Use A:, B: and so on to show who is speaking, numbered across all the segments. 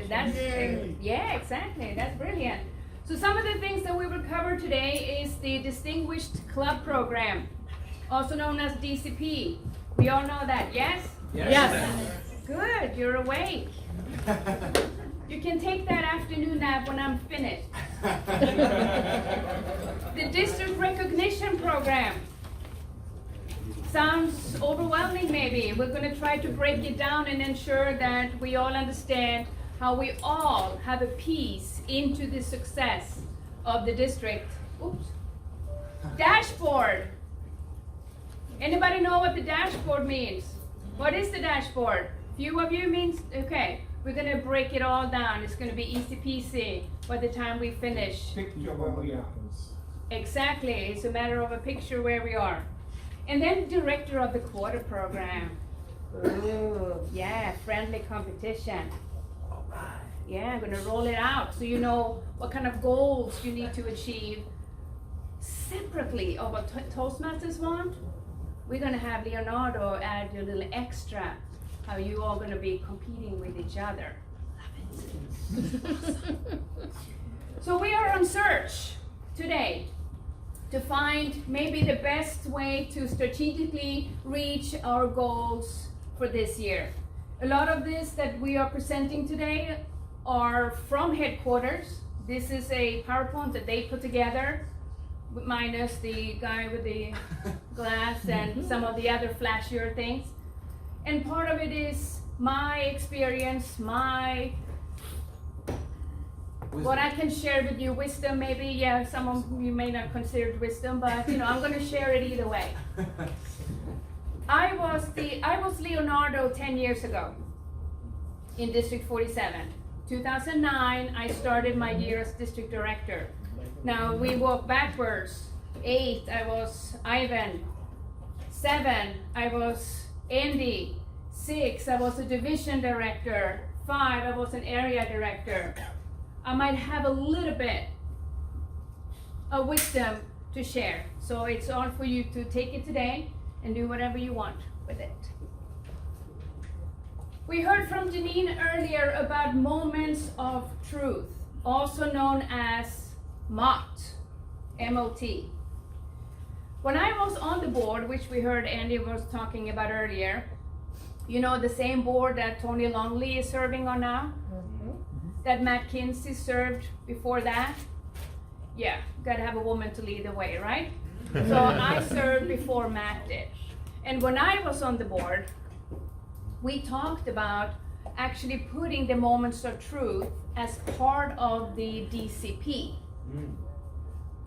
A: That's yeah, exactly. That's brilliant. So some of the things that we will cover today is the Distinguished Club Program, also known as DCP. We all know that, yes?
B: Yes.
A: Good, you're awake. You can take that afternoon nap when I'm finished. The District Recognition Program. Sounds overwhelming maybe. We're going to try to break it down and ensure that we all understand how we all have a piece into the success of the district. Oops. Dashboard. Anybody know what the dashboard means? What is the dashboard? Few of you means, okay. We're going to break it all down. It's going to be easy peasy by the time we finish.
B: Picture where we are.
A: Exactly. It's a matter of a picture where we are. And then director of the quarter program. Ooh, yeah, friendly competition.
B: All right.
A: Yeah, I'm going to roll it out so you know what kind of goals you need to achieve separately of what Toastmasters want. We're going to have Leonardo add a little extra, how you all going to be competing with each other. Love it. So we are on search today to find maybe the best way to strategically reach our goals for this year. A lot of this that we are presenting today are from headquarters. This is a PowerPoint that they put together, minus the guy with the glass and some of the other flashier things. And part of it is my experience, what I can share with you, wisdom maybe, yeah, some of you may not consider it wisdom, but you know, I'm gonna share it either way. I was Leonardo 10 years ago in District 47. 2009, I started my year as district director. Now we walk backwards. 8, I was Ivan. 7, I was Andy. 6, I was a division director. 5, I was an area director. I might have a little bit of wisdom to share. So it's all for you to take it today and do whatever you want with it. We heard from Janine earlier about moments of truth, also known as MOT, M-O-T. When I was on the board, which we heard Andy was talking about earlier, you know, the same board that Tony Longley is serving on now, that Matt Kinsey served before that. Yeah, gotta have a woman to lead the way, right? So I served before Matt did. And when I was on the board, we talked about actually putting the moments of truth as part of the DCP,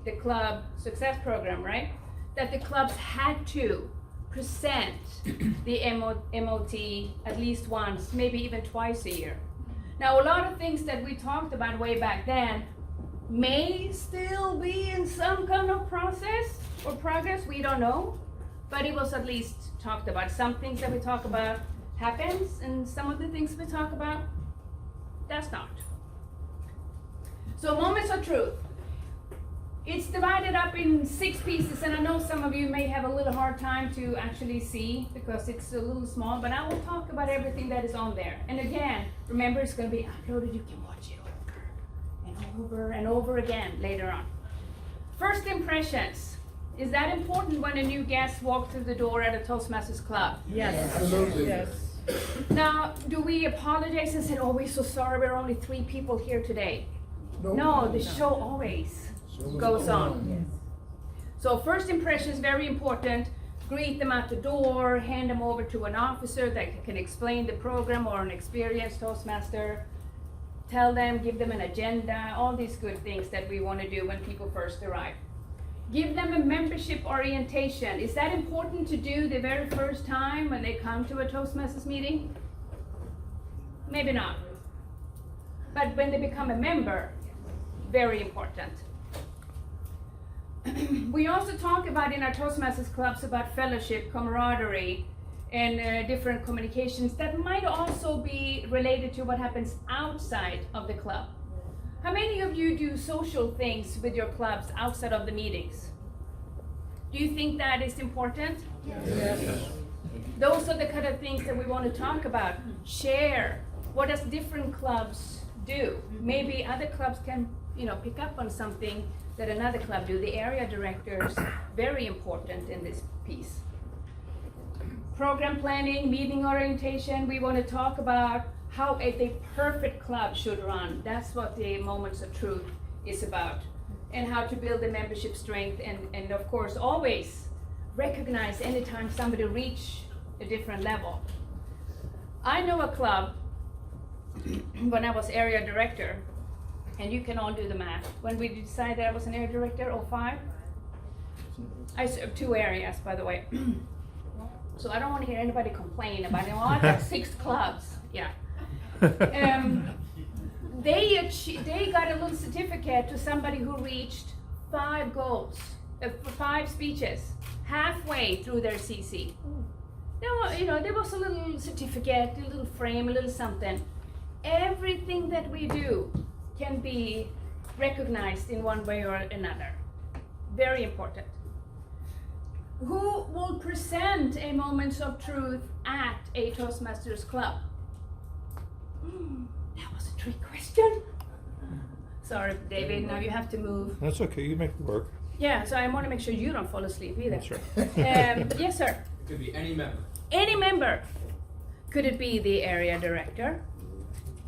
A: the club success program, right? That the clubs had to present the MOT at least once, maybe even twice a year. Now, a lot of things that we talked about way back then may still be in some kind of process or progress, we don't know, but it was at least talked about. Some things that we talk about happens, and some of the things we talk about does not. So moments of truth. It's divided up in 6 pieces, and I know some of you may have a little hard time to actually see because it's a little small, but I will talk about everything that is on there. And again, remember, it's going to be uploaded. You can watch it over and over again later on. First impressions. Is that important when a new guest walks through the door at a Toastmasters club?
B: Yes. Absolutely.
C: Yes.
A: Now, do we apologize and say, oh, we're so sorry, we're only 3 people here today? No, the show always goes on.
C: Yes.
A: So first impression is very important. Greet them at the door, hand them over to an officer that can explain the program or an experienced Toastmaster. Tell them, give them an agenda, all these good things that we want to do when people first arrive. Give them a membership orientation. Is that important to do the very first time when they come to a Toastmasters meeting? Maybe not. But when they become a member, very important. We also talk about in our Toastmasters clubs about fellowship, camaraderie, and different communications that might also be related to what happens outside of the club. How many of you do social things with your clubs outside of the meetings? Do you think that is important?
C: Yes.
A: Those are the kind of things that we want to talk about. Share what does different clubs do? Maybe other clubs can, pick up on something that another club do. The area directors, very important in this piece. Program planning, meeting orientation, we want to talk about how the perfect club should run. That's what the Moments of Truth is about. And how to build the membership strength, and of course always recognize anytime somebody reach a different level. I know a club when I was area director, and you can all do the math. When we decided I was an area director, 2005, I served 2 areas, by the way. So I don't want to hear anybody complain about, I got 6 clubs. Yeah. They got a little certificate to somebody who reached 5 goals, 5 speeches, halfway through their CC. There was a little certificate, a little frame, a little something. Everything that we do can be recognized in one way or another. Very important. Who will present a Moments of Truth at a Toastmasters club? That was a trick question. Sorry, David, now you have to move.
C: That's okay, you make it work.
A: Yeah, so I want to make sure you don't fall asleep either.
C: That's right.
A: Yes, sir.
B: It could be any member,
A: Any member. Could it be the area director?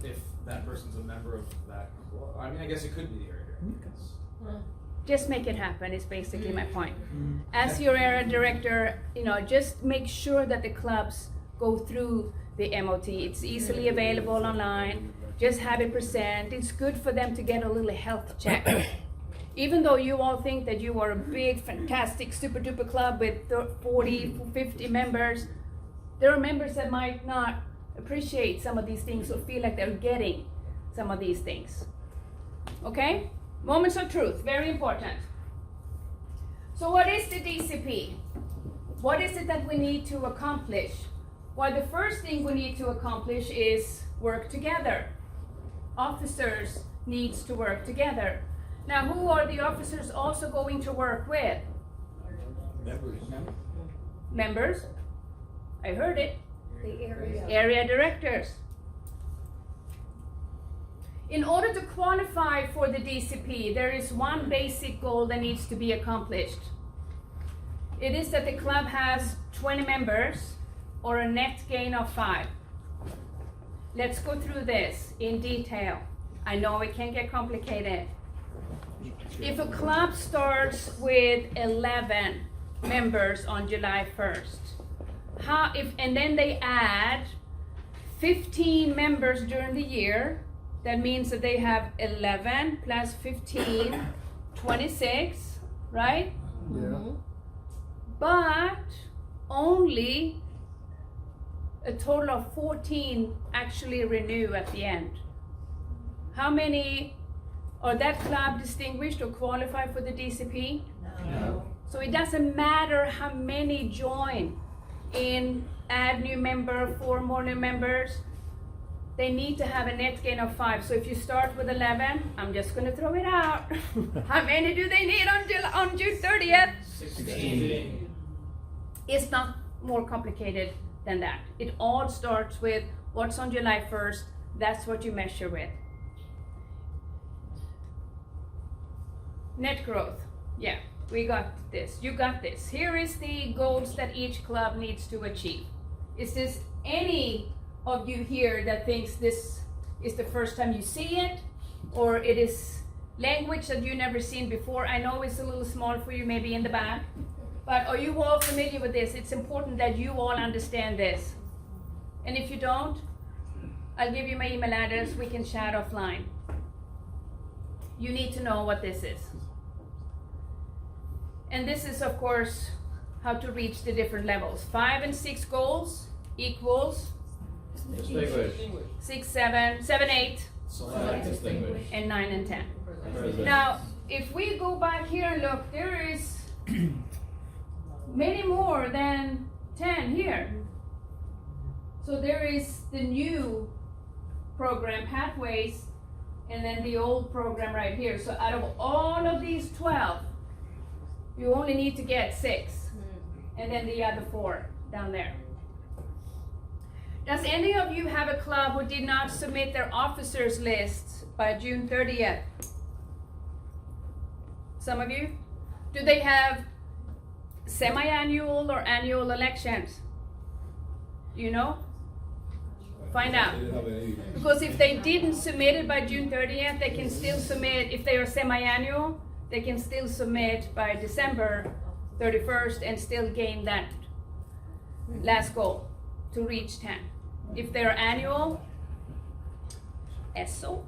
B: if that person's a member of that. Well, I mean, I guess it could be the area director.
A: Just make it happen is basically my point. As your area director, just make sure that the clubs go through the MOT. It's easily available online. Just have it present. It's good for them to get a little health check. Even though you all think that you are a big, fantastic, super duper club with 40, 50 members, there are members that might not appreciate some of these things or feel like they're getting some of these things. Okay? Moments of Truth, very important. So what is the DCP? What is it that we need to accomplish? Well, the first thing we need to accomplish is work together. Officers needs to work together. Now, who are the officers also going to work with? Members? I heard it.
D: The area.
A: Area directors. In order to qualify for the DCP, there is one basic goal that needs to be accomplished. It is that the club has 20 members or a net gain of 5. Let's go through this in detail. I know it can get complicated. If a club starts with 11 members on July 1st, and then they add 15 members during the year, that means that they have 11 plus 15, 26, right?
C: Yeah.
A: But only a total of 14 actually renew at the end. How many are that club distinguished or qualified for the DCP?
D: No.
A: So it doesn't matter how many join in add new member, 4 more new members. They need to have a net gain of 5. So if you start with 11, I'm just going to throw it out. How many do they need on June 30th?
B: 16.
A: It's not more complicated than that. It all starts with what's on July 1st. That's what you measure with. Net growth. Yeah, we got this. You got this. Here is the goals that each club needs to achieve. Is this any of you here that thinks this is the first time you see it, or it is language that you've never seen before? I know it's a little small for you, maybe in the back, but are you all familiar with this? It's important that you all understand this. And if you don't, I'll give you my email address. We can chat offline. You need to know what this is. And this is, of course, how to reach the different levels. 5 and 6 goals equals
B: Distinguish.
A: 6, 7, 7, 8,
B: Select. Distinguish.
A: and 9 and 10.
B: Present.
A: Now, if we go back here and look, there is many more than 10 here. So there is the new program, Pathways, and then the old program right here. So out of all of these 12, you only need to get 6, and then the other 4 down there. Does any of you have a club who did not submit their officers list by June 30th? Some of you? Do they have semi-annual or annual elections? You know? Find out. Because if they didn't submit it by June 30th, they can still submit, if they are semi-annual, they can still submit by December 31st and still gain that last goal to reach 10. If they're annual, SOL.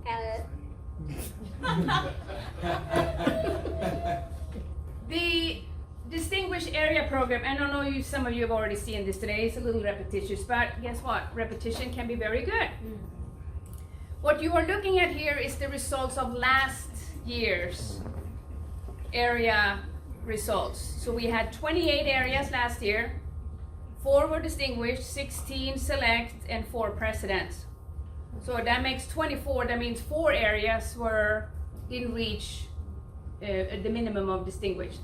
A: The Distinguished Area Program, and I know some of you have already seen this today, it's a little repetitious, but guess what? Repetition can be very good. What you are looking at here is the results of last year's area results. So we had 28 areas last year, 4 were distinguished, 16 select, and 4 presidents. So that makes 24, that means 4 areas didn't reach the minimum of distinguished.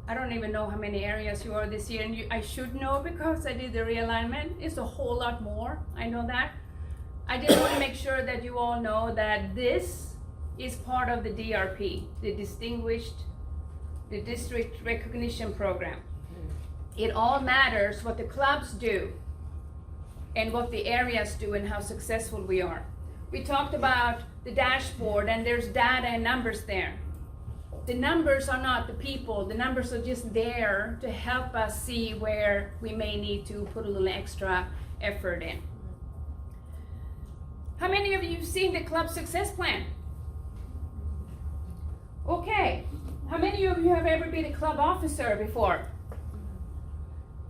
A: I don't even know how many areas you are this year, and I should know because I did the realignment. It's a whole lot more, I know that. I just want to make sure that you all know that this is part of the DRP, the District Recognition Program. It all matters what the clubs do and what the areas do and how successful we are. We talked about the dashboard, and there's data and numbers there. The numbers are not the people, the numbers are just there to help us see where we may need to put a little extra effort in. How many of you have seen the club success plan? Okay, how many of you have ever been a club officer before?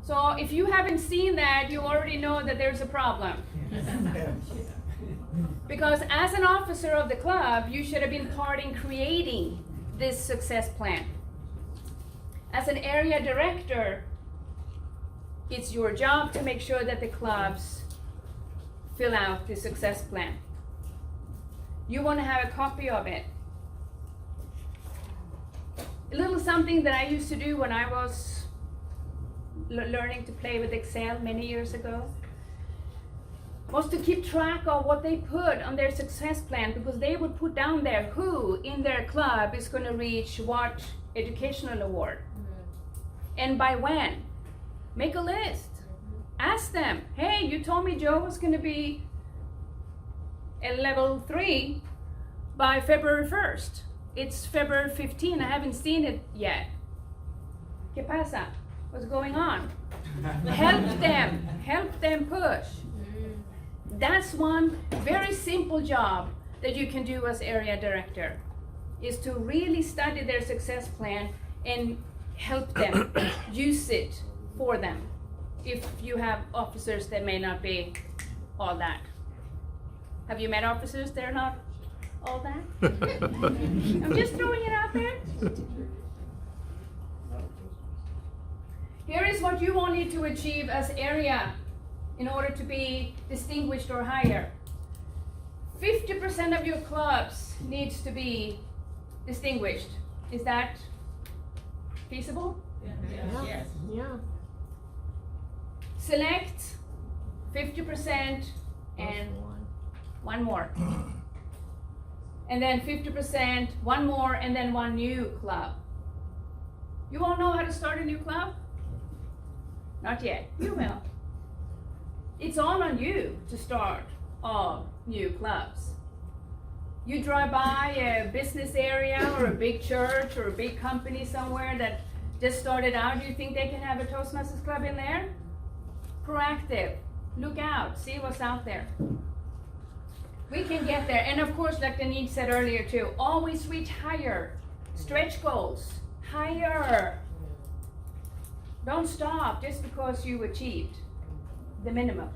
A: So if you haven't seen that, you already know that there's a problem. Because as an officer of the club, you should have been part in creating this success plan. As an area director, it's your job to make sure that the clubs fill out the success plan. You want to have a copy of it. A little something that I used to do when I was learning to play with Excel many years ago was to keep track of what they put on their success plan, because they would put down there who in their club is going to reach what educational award and by when. Make a list. Ask them, hey, you told me Joe was going to be at level 3 by February 1st. It's February 15, I haven't seen it yet. ¿Qué pasa? What's going on? Help them push. That's one very simple job that you can do as area director, is to really study their success plan and help them use it for them if you have officers that may not be all that. Have you met officers that are not all that? I'm just throwing it out there. Here is what you all need to achieve as area in order to be distinguished or higher. 50% of your clubs needs to be distinguished. Is that feasible?
C: Yeah.
A: Yes.
C: Yeah.
A: Select 50% and one more. And then 50%, one more, and then one new club. You all know how to start a new club? Not yet. You will. It's all on you to start all new clubs. You drive by a business area or a big church or a big company somewhere that just started out, you think they can have a Toastmasters club in there? Proactive. Look out. See what's out there. We can get there. And of course, like Denise said earlier too, always reach higher. Stretch goals. Higher. Don't stop just because you achieved the minimum.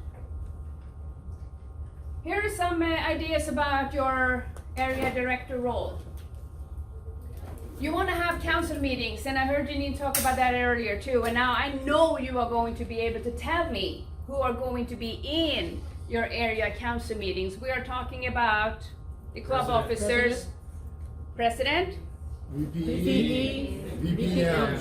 A: Here are some ideas about your area director role. You want to have council meetings, and I heard Janine talk about that earlier too, and now I know you are going to be able to tell me who are going to be in your area council meetings. We are talking about the club officers, president,
C: VPE, VPM.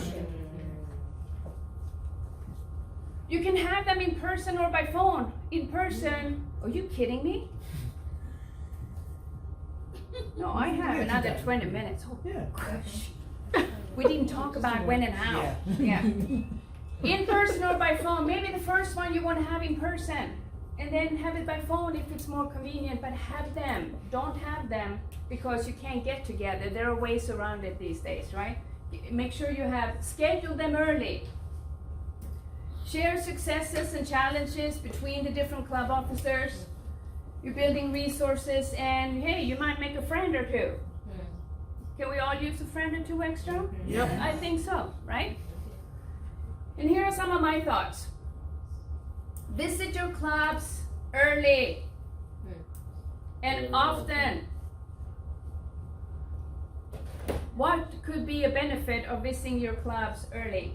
A: You can have them in person or by phone. In person, are you kidding me? No, I have another 20 minutes. Oh,
C: Yeah.
A: gosh. We didn't talk about when and how. Yeah. In person or by phone. Maybe the first one you want to have in person. And then have it by phone if it's more convenient, but have them. Don't have them because you can't get together. There are ways around it these days, right? Make sure you schedule them early. Share successes and challenges between the different club officers. You're building resources, and hey, you might make a friend or two. Can we all use a friend or two extra?
C: Yep.
A: I think so, right? And here are some of my thoughts. Visit your clubs early and often. What could be a benefit of visiting your clubs early?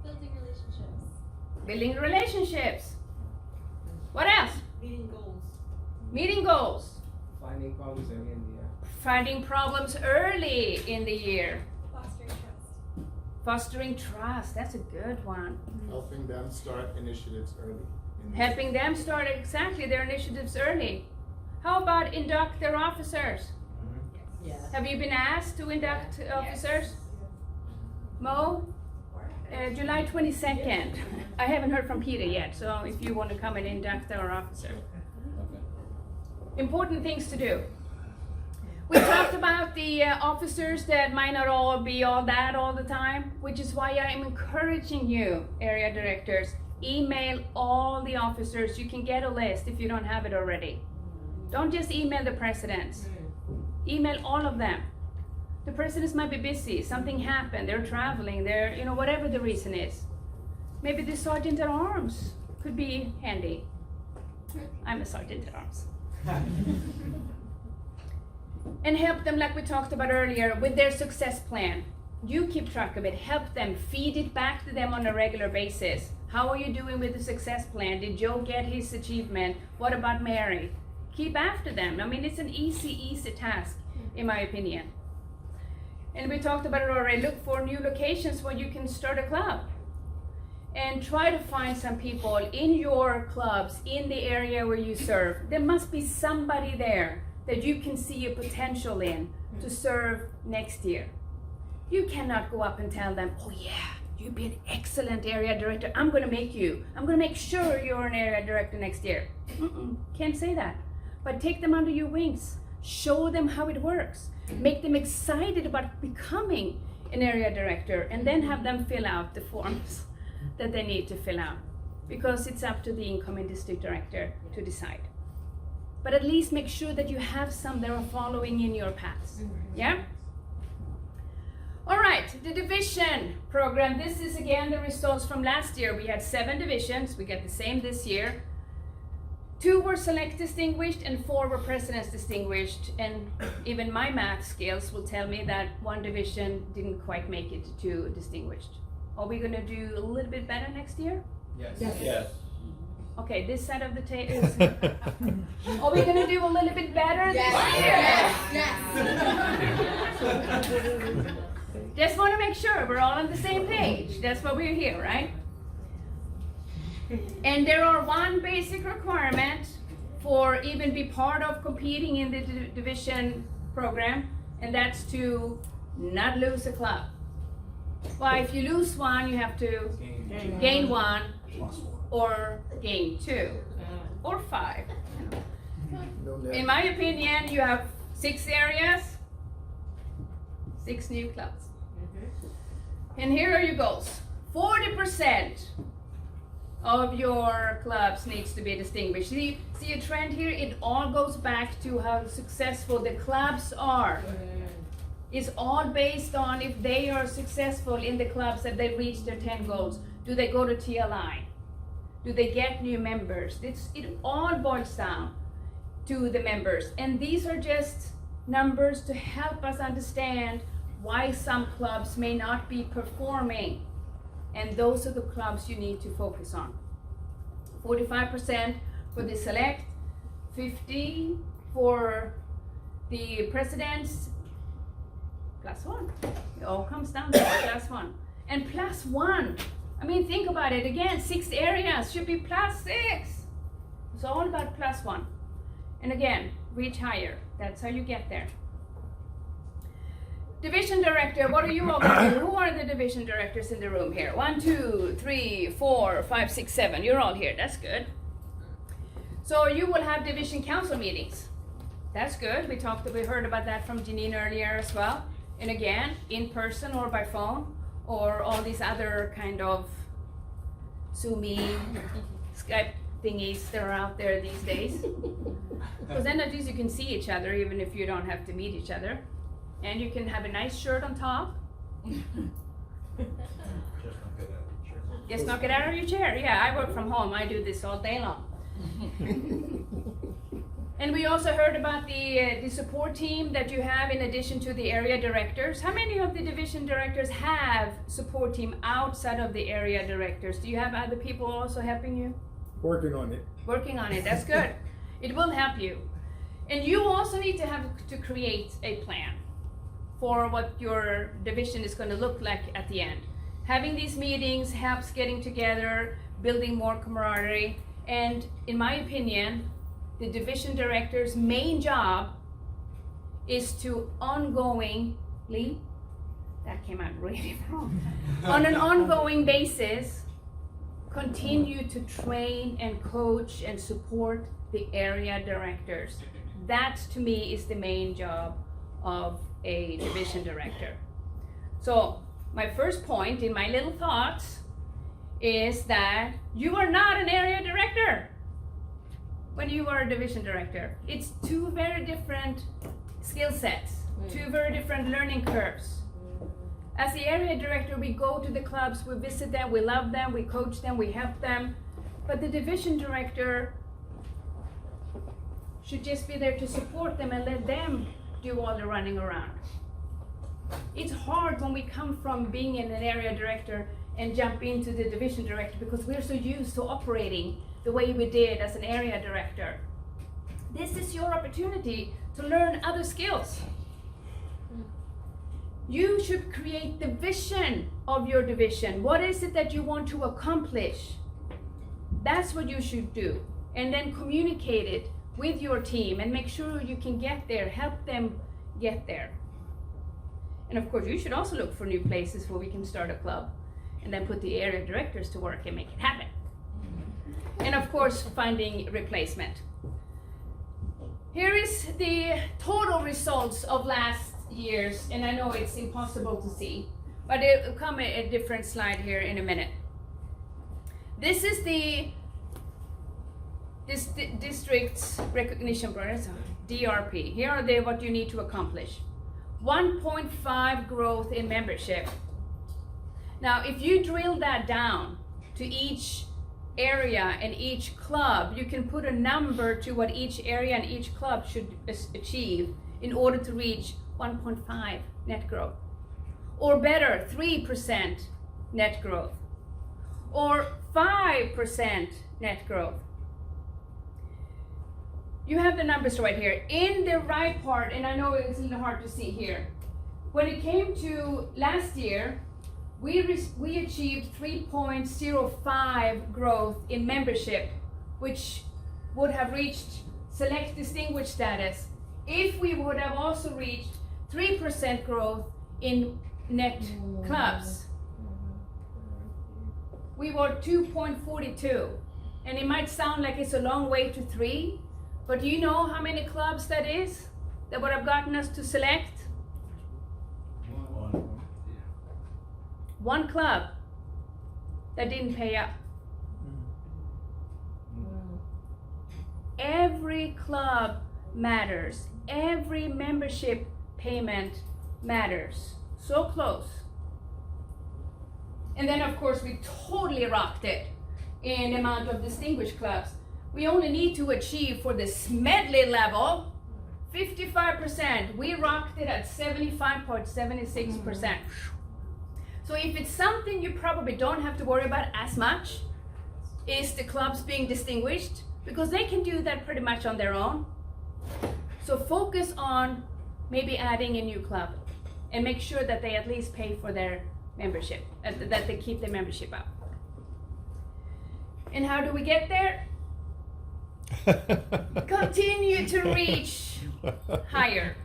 D: Building relationships.
A: Building relationships. What else?
D: Meeting goals.
A: Meeting goals.
E: Finding problems early in the year.
A: Finding problems early in the year.
D: Fostering trust.
A: Fostering trust. That's a good one.
F: Helping them start initiatives early.
A: Helping them start exactly their initiatives early. How about induct their officers?
D: Yes.
A: Have you been asked to induct officers? Mo? July 22nd. I haven't heard from Peter yet, so if you want to come and induct our officer. Important things to do. We talked about the officers that might not all be all that all the time, which is why I'm encouraging you, area directors, email all the officers. You can get a list if you don't have it already. Don't just email the presidents. Email all of them. The presidents might be busy, something happened, they're traveling, they're, whatever the reason is. Maybe the sergeant at arms could be handy. I'm a sergeant at arms. And help them, like we talked about earlier, with their success plan. You keep track of it, help them, feed it back to them on a regular basis. How are you doing with the success plan? Did Joe get his achievement? What about Mary? Keep after them. I mean, it's an easy task, in my opinion. And we talked about it already. Look for new locations where you can start a club. And try to find some people in your clubs, in the area where you serve. There must be somebody there that you can see a potential in to serve next year. You cannot go up and tell them, oh yeah, you'd be an excellent area director. I'm going to make sure you're an area director next year. Can't say that. But take them under your wings. Show them how it works. Make them excited about becoming an area director, and then have them fill out the forms that they need to fill out, because it's up to the incoming district director to decide. But at least make sure that you have some that are following in your paths. Yeah? All right, the division program. This is again the results from last year. We had 7 divisions. We get the same this year. 2 were select distinguished and 4 were presidents distinguished. And even my math skills will tell me that 1 division didn't quite make it to distinguished. Are we going to do a little bit better next year?
B: Yes.
E: Yes.
A: Okay, this side of the table. Are we going to do a little bit better this year?
D: Yes.
A: Just want to make sure we're all on the same page. That's why we're here, right? And there are 1 basic requirement for even be part of competing in the division program, and that's to not lose a club. Well, if you lose 1, you have to gain 1 or gain 2 or 5. In my opinion, you have 6 areas, 6 new clubs. And here are your goals. 40% of your clubs needs to be distinguished. See a trend here? It all goes back to how successful the clubs are. It's all based on if they are successful in the clubs, that they reach their 10 goals. Do they go to TLI? Do they get new members? It all boils down to the members. And these are just numbers to help us understand why some clubs may not be performing. And those are the clubs you need to focus on. 45% for the select, 50 for the presidents, +1. It all comes down to +1. And +1, I mean, think about it again. 6 areas should be +6. It's all about +1. And again, reach higher. That's how you get there. Division director, what are you all going to do? Who are the division directors in the room here? 1, 2, 3, 4, 5, 6, 7. You're all here. That's good. So you will have division council meetings. That's good. We heard about that from Janine earlier as well. And again, in person or by phone, or all these other kind of Zoomy, Skype thingies that are out there these days. Because then at least you can see each other even if you don't have to meet each other. And you can have a nice shirt on top. Just knock it out of your chair. Yeah, I work from home. I do this all day long. And we also heard about the support team that you have in addition to the area directors. How many of the division directors have support team outside of the area directors? Do you have other people also helping you?
F: Working on it.
A: Working on it, that's good. It will help you. And you also need to create a plan for what your division is going to look like at the end. Having these meetings helps getting together, building more camaraderie, and in my opinion, the division director's main job is to ongoingly, that came out really wrong, on an ongoing basis, continue to train and coach and support the area directors. That to me is the main job of a division director. So my first point in my little thoughts is that you are not an area director when you are a division director. It's 2 very different skill sets, 2 very different learning curves. As the area director, we go to the clubs, we visit them, we love them, we coach them, we help them. But the division director should just be there to support them and let them do all the running around. It's hard when we come from being an area director and jump into the division director because we're so used to operating the way we did as an area director. This is your opportunity to learn other skills. You should create the vision of your division. What is it that you want to accomplish? That's what you should do. And then communicate it with your team and make sure you can get there, help them get there. And of course, you should also look for new places where we can start a club and then put the area directors to work and make it happen. And of course, finding replacement. Here is the total results of last year's, and I know it's impossible to see, but it will come a different slide here in a minute. This is this district's recognition program, DRP. Here are what you need to accomplish. 1.5 growth in membership. Now, if you drill that down to each area and each club, you can put a number to what each area and each club should achieve in order to reach 1.5 net growth. Or better, 3% net growth. Or 5% net growth. You have the numbers right here. In the right part, and I know it's a little hard to see here, when it came to last year, we achieved 3.05 growth in membership, which would have reached select distinguished status if we would have also reached 3% growth in net clubs. We were 2.42, and it might sound like it's a long way to 3, but do you know how many clubs that is that would have gotten us to select? 1 club that didn't pay up. Every club matters. Every membership payment matters. So close. And then of course we totally rocked it in the amount of distinguished clubs. We only need to achieve for the Smedley level 55%. We rocked it at 75.76%. So if it's something you probably don't have to worry about as much, is the clubs being distinguished, because they can do that pretty much on their own. So focus on maybe adding a new club and make sure that they at least pay for their membership, that they keep their membership up. And how do we get there? Continue to reach higher.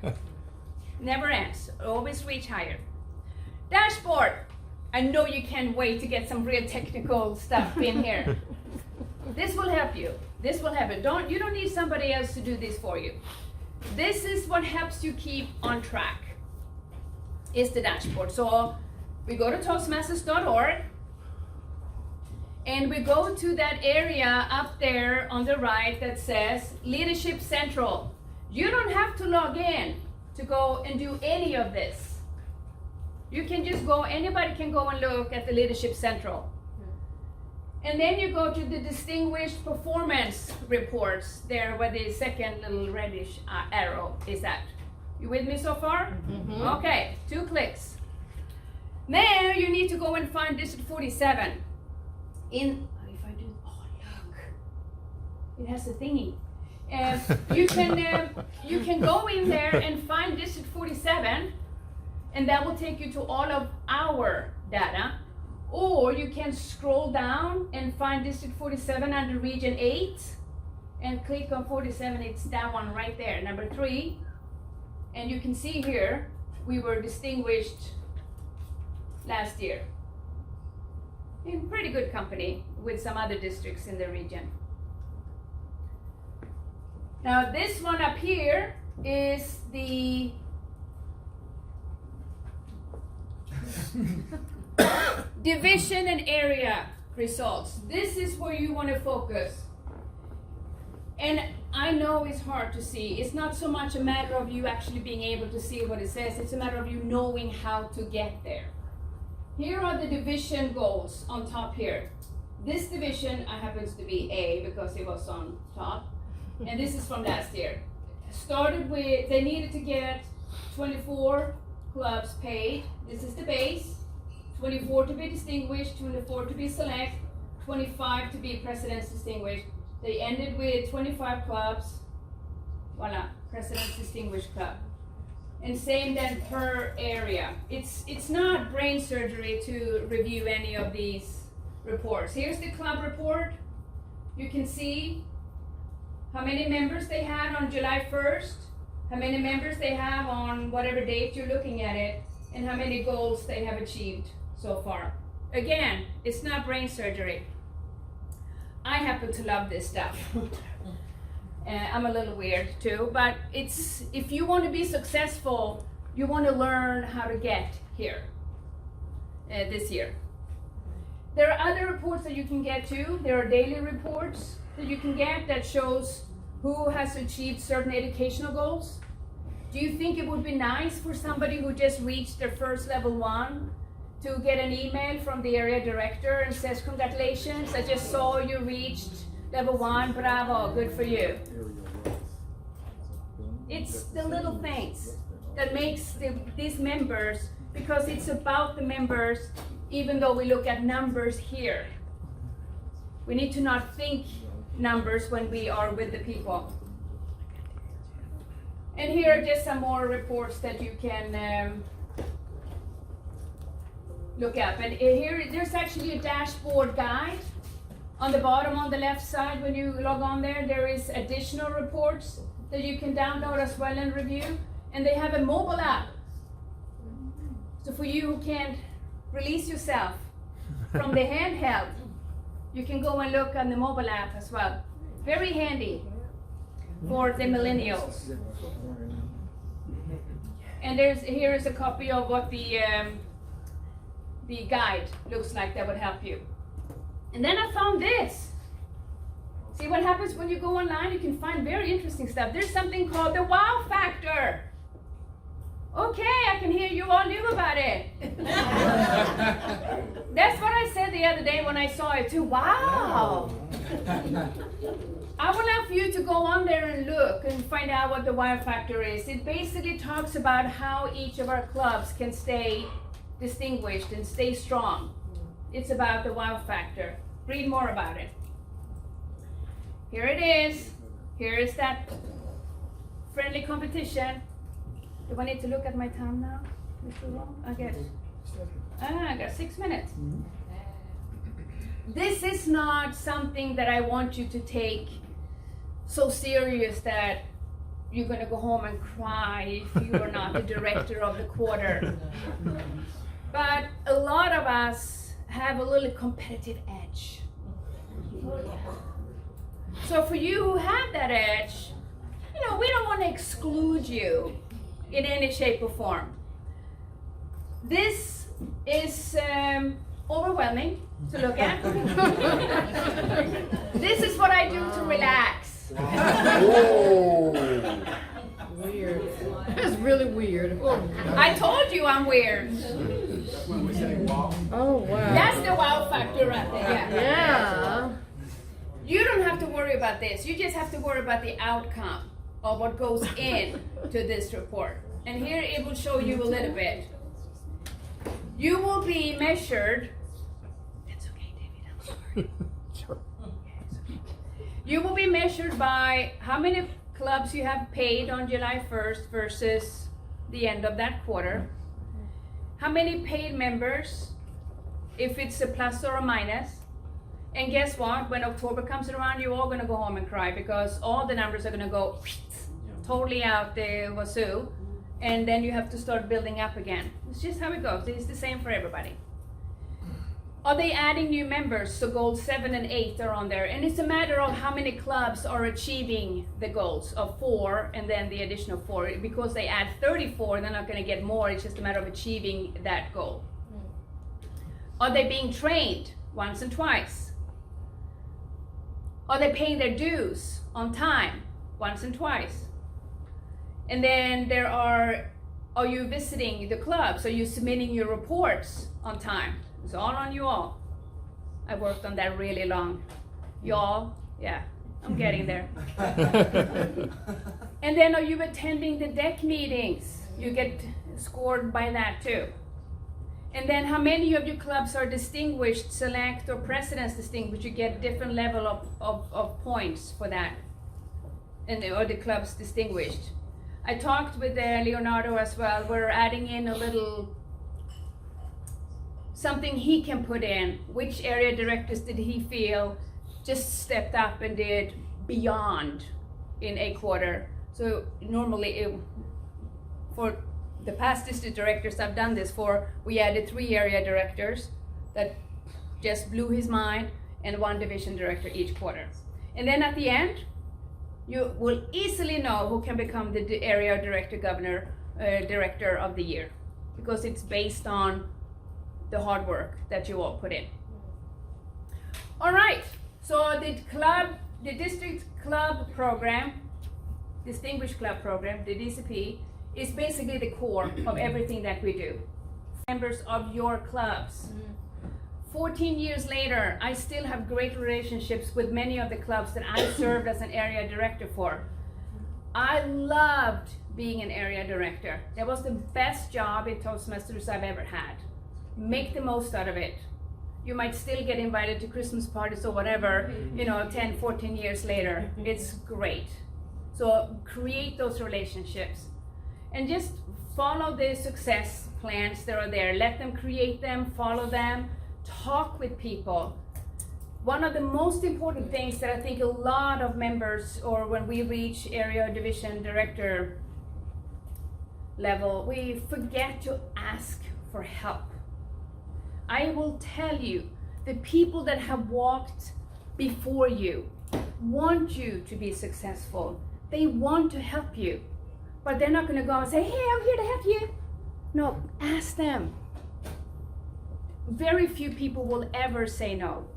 A: Never ends. Always reach higher. Dashboard. I know you can't wait to get some real technical stuff in here. This will help you. This will help you. You don't need somebody else to do this for you. This is what helps you keep on track. Is the dashboard. So we go to Toastmasters.org and we go to that area up there on the right that says Leadership Central. You don't have to log in to go and do any of this. You can just go, anybody can go and look at the Leadership Central. And then you go to the Distinguished Performance Reports, there where the second little reddish arrow is at. You with me so far? Mm-hmm. Okay, 2 clicks. There you need to go and find District 47. If I do, oh look, it has a thingy. You can go in there and find District 47, and that will take you to all of our data. Or you can scroll down and find District 47 under Region 8 and click on 47. It's that one right there, number 3. And you can see here, we were distinguished last year. In pretty good company with some other districts in the region. Now this one up here is the division and area results. This is where you want to focus. And I know it's hard to see. It's not so much a matter of you actually being able to see what it says. It's a matter of you knowing how to get there. Here are the division goals on top here. This division happens to be A because it was on top. And this is from last year. Started with, they needed to get 24 clubs paid. This is the base. 24 to be distinguished, 24 to be select, 25 to be President's Distinguished. They ended with 25 clubs. Voila, President's Distinguished Club. And same then per area. It's not brain surgery to review any of these reports. Here's the club report. You can see how many members they had on July 1st, how many members they have on whatever date you're looking at it, and how many goals they have achieved so far. Again, it's not brain surgery. I happen to love this stuff. I'm a little weird too, but it's, if you want to be successful, you want to learn how to get here this year. There are other reports that you can get too. There are daily reports that you can get that shows who has achieved certain educational goals. Do you think it would be nice for somebody who just reached their first level 1 to get an email from the area director and says, congratulations, I just saw you reached level 1, bravo, good for you. It's the little things that makes these members, because it's about the members, even though we look at numbers here. We need to not think numbers when we are with the people. And here are just some more reports that you can look up. And here, there's actually a dashboard guide. On the bottom on the left side, when you log on there is additional reports that you can download as well and review. And they have a mobile app. So for you who can't release yourself from the handheld, you can go and look on the mobile app as well. Very handy for the millennials. And here is a copy of what the guide looks like that would help you. And then I found this. See what happens when you go online? You can find very interesting stuff. There's something called the wow factor. Okay, I can hear you all knew about it. That's what I said the other day when I saw it too. Wow. I would love for you to go on there and look and find out what the wow factor is. It basically talks about how each of our clubs can stay distinguished and stay strong. It's about the wow factor. Read more about it. Here it is. Here is that friendly competition. Do I need to look at my time now, Mr. Ron? I guess. I got 6 minutes. this is not something that I want you to take so serious that you're gonna go home and cry if you are not the director of the quarter. But a lot of us have a little competitive edge. So for you who have that edge, you know, we don't want to exclude you in any shape or form. This is overwhelming to look at. This is what I do to relax.
F: Whoa.
C: Weird. That's really weird.
A: I told you I'm weird.
B: When we say wow.
C: Oh wow.
A: That's the wow factor right there. Yeah.
C: Yeah.
A: You don't have to worry about this. You just have to worry about the outcome of what goes in to this report. And here it will show you a little bit. You will be measured. That's okay, David, I'm sorry. You will be measured by how many clubs you have paid on July 1st versus the end of that quarter. How many paid members, if it's a plus or a minus. And guess what? When October comes around, you're all going to go home and cry because all the numbers are going to go totally out the wazoo. And then you have to start building up again. It's just how it goes. It's the same for everybody. Are they adding new members? So goals 7 and 8 are on there. And it's a matter of how many clubs are achieving the goals of 4 and then the additional 4. Because they add 34, they're not going to get more. It's just a matter of achieving that goal. Are they being trained once and twice? Are they paying their dues on time once and twice? And then are you visiting the clubs? Are you submitting your reports on time? It's all on you all. I worked on that really long. Y'all, yeah, I'm getting there. And then are you attending the deck meetings? You get scored by that too. And then how many of your clubs are distinguished, select or president's distinguished? You get different level of points for that. And or the clubs distinguished. I talked with Leonardo as well. We're adding in a little something he can put in. Which area directors did he feel just stepped up and did beyond in a quarter? So normally for the past district directors I've done this for, we added 3 area directors that just blew his mind and 1 division director each quarter. And then at the end, you will easily know who can become the area director director of the year, because it's based on the hard work that you all put in. All right, so the district club program, distinguished club program, the DCP, is basically the core of everything that we do. Members of your clubs. 14 years later, I still have great relationships with many of the clubs that I served as an area director for. I loved being an area director. That was the best job in Toastmasters I've ever had. Make the most out of it. You might still get invited to Christmas parties or whatever, 10, 14 years later. It's great. So create those relationships. And just follow the success plans that are there. Let them create them, follow them, talk with people. One of the most important things that I think a lot of members, or when we reach area division director level, we forget to ask for help. I will tell you, the people that have walked before you want you to be successful. They want to help you. But they're not going to go and say, hey, I'm here to help you. No, ask them. Very few people will ever say no.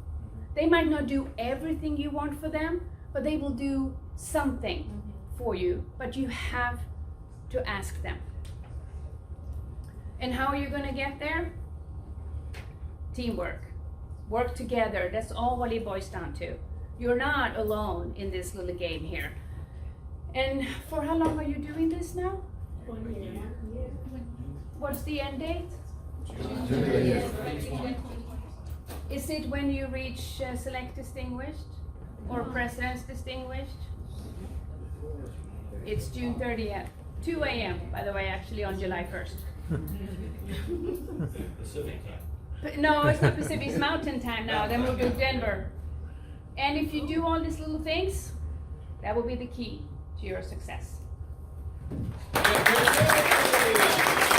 A: They might not do everything you want for them, but they will do something for you. But you have to ask them. And how are you going to get there? Teamwork. Work together. That's all what it boils down to. You're not alone in this little game here. And for how long are you doing this now?
D: 1 year.
A: What's the end date? Is it when you reach select distinguished or president's distinguished? It's June 30th, 2 a.m. by the way, actually on July 1st.
G: Pacific time.
A: No, it's not Pacific, it's Mountain Time now, then we'll do Denver. And if you do all these little things, that will be the key to your success.
B: Good.